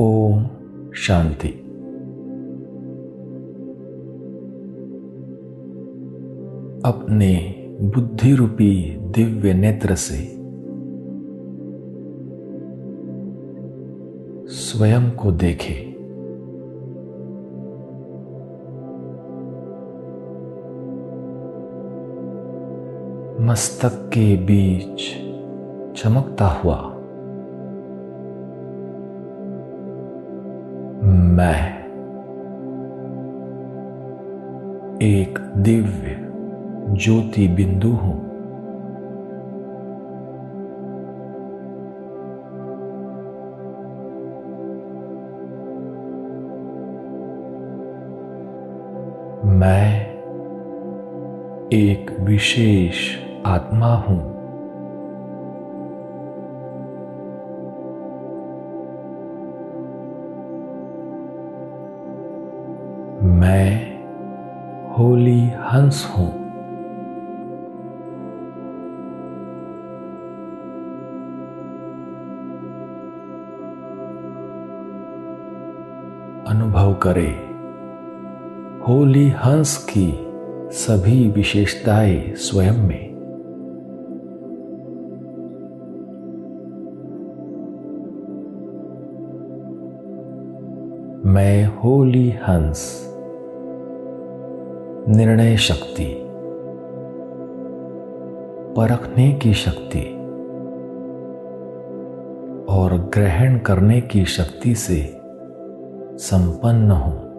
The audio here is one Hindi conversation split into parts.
ओम शांति। अपने बुद्धि रूपी दिव्य नेत्र से स्वयं को देखें। मस्तक के बीच चमकता हुआ मैं एक दिव्य ज्योति बिंदु हूं। मैं एक विशेष आत्मा हूं। मैं होली हंस हूं। अनुभव करें होली हंस की सभी विशेषताएं स्वयं में। मैं होली हंस निर्णय शक्ति, परखने की शक्ति और ग्रहण करने की शक्ति से संपन्न हूं।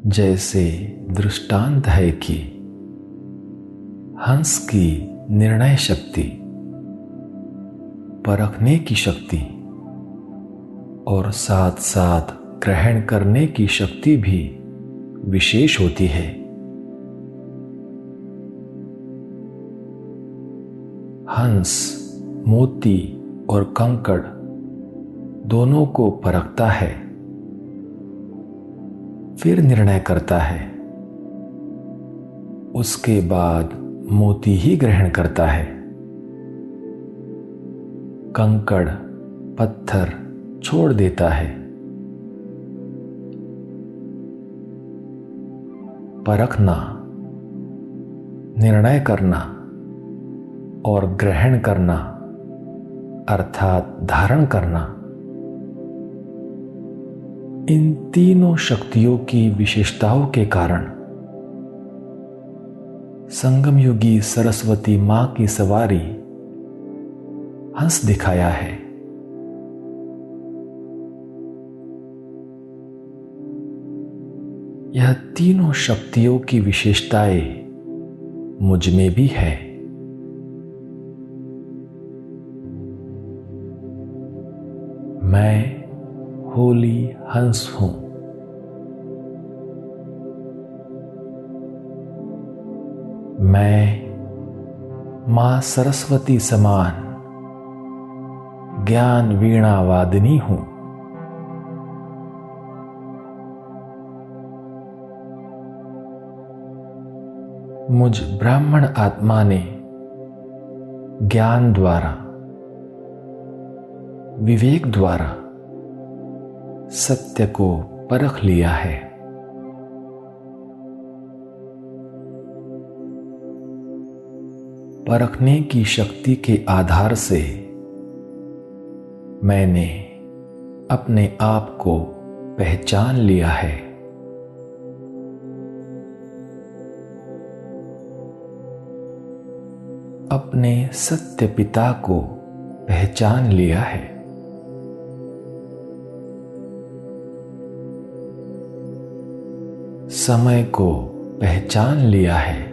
जैसे दृष्टांत है कि हंस की निर्णय शक्ति, परखने की शक्ति और साथ साथ ग्रहण करने की शक्ति भी विशेष होती है। हंस मोती और कंकड़ दोनों को परखता है, फिर निर्णय करता है, उसके बाद मोती ही ग्रहण करता है। कंकड़ पत्थर छोड़ देता है। परखना, निर्णय करना और ग्रहण करना अर्थात धारण करना, इन तीनों शक्तियों की विशेषताओं के कारण संगम युगी सरस्वती मां की सवारी हंस दिखाया है। यह तीनों शक्तियों की विशेषताएं मुझ में भी है। मैं होली हंस हूं। मैं मां सरस्वती समान ज्ञान वीणा वादिनी हूं। मुझ ब्राह्मण आत्मा ने ज्ञान द्वारा, विवेक द्वारा सत्य को परख लिया है। परखने की शक्ति के आधार से मैंने अपने आप को पहचान लिया है। अपने सत्य पिता को पहचान लिया है। समय को पहचान लिया है।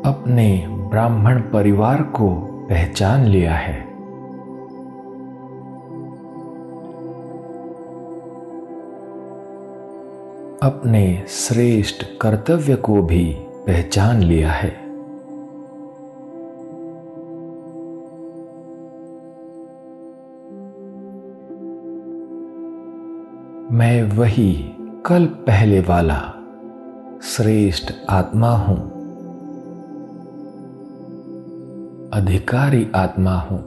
अपने ब्राह्मण परिवार को पहचान लिया है। अपने श्रेष्ठ कर्तव्य को भी पहचान लिया है। मैं वही कल पहले वाला श्रेष्ठ आत्मा हूं, अधिकारी आत्मा हूं।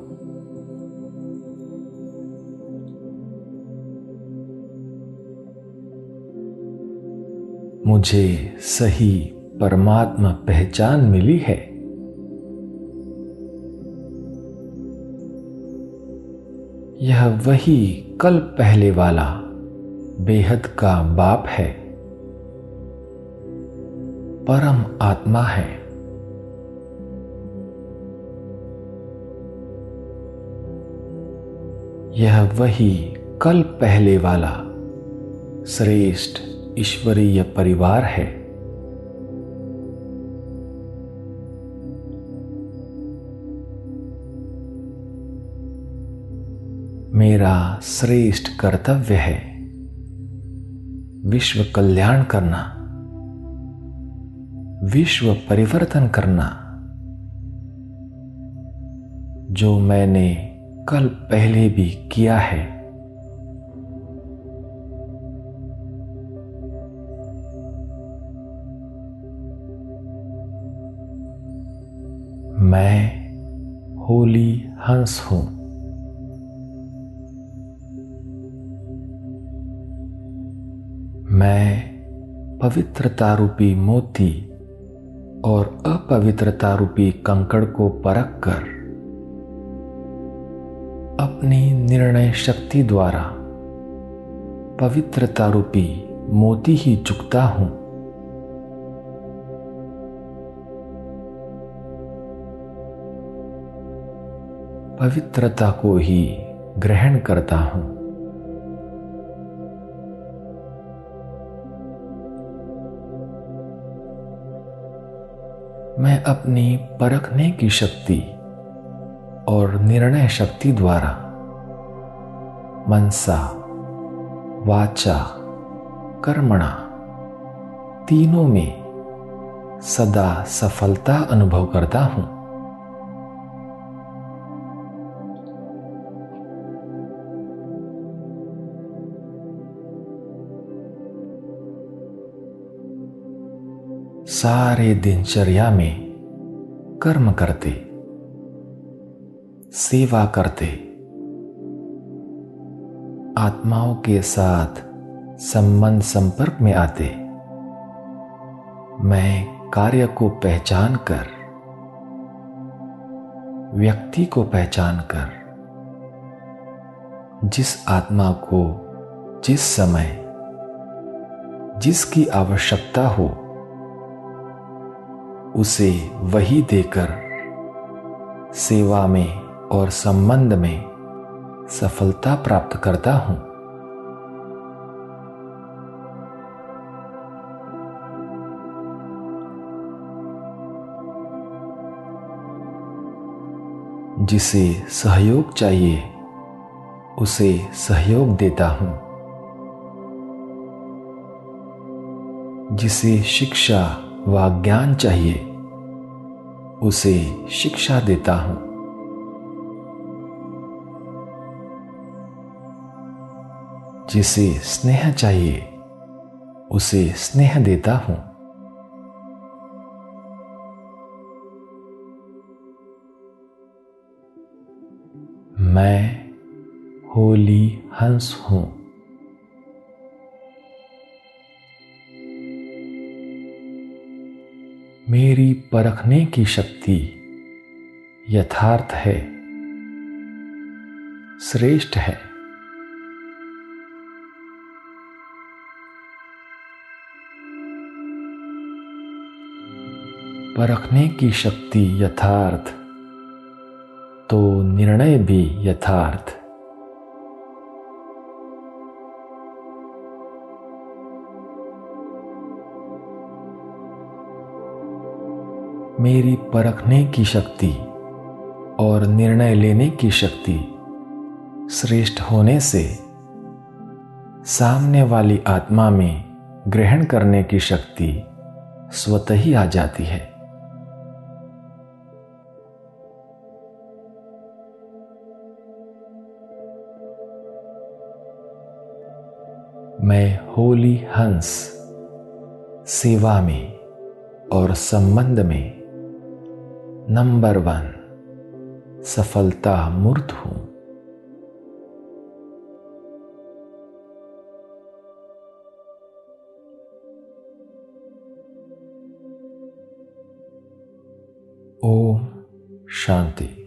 मुझे सही परमात्मा पहचान मिली है। यह वही कल पहले वाला बेहद का बाप है, परम आत्मा है। यह वही कल पहले वाला श्रेष्ठ ईश्वरीय परिवार है। मेरा श्रेष्ठ कर्तव्य है विश्व कल्याण करना, विश्व परिवर्तन करना। जो मैंने कल पहले भी किया है। मैं होली हंस हूं। मैं पवित्रता रूपी मोती और अपवित्रता रूपी कंकड़ को परख कर अपनी निर्णय शक्ति द्वारा पवित्रता रूपी मोती ही चुकता हूं। पवित्रता को ही ग्रहण करता हूं। मैं अपनी परखने की शक्ति और निर्णय शक्ति द्वारा मनसा, वाचा, कर्मणा तीनों में सदा सफलता अनुभव करता हूं। सारे दिनचर्या में कर्म करते, सेवा करते, आत्माओं के साथ संबंध संपर्क में आते, मैं कार्य को पहचान कर, व्यक्ति को पहचान कर, जिस आत्मा को जिस समय जिसकी आवश्यकता हो उसे वही देकर सेवा में और संबंध में सफलता प्राप्त करता हूं। जिसे सहयोग चाहिए उसे सहयोग देता हूं। जिसे शिक्षा व ज्ञान चाहिए उसे शिक्षा देता हूं। जिसे स्नेह चाहिए उसे स्नेह देता हूं। मैं होली हंस हूं। मेरी परखने की शक्ति यथार्थ है, श्रेष्ठ है। परखने की शक्ति यथार्थ तो निर्णय भी यथार्थ। मेरी परखने की शक्ति और निर्णय लेने की शक्ति श्रेष्ठ होने से सामने वाली आत्मा में ग्रहण करने की शक्ति स्वतः ही आ जाती है। मैं होली हंस सेवा में और संबंध में नंबर 1 सफलता मूर्त हूं। ओम शांति।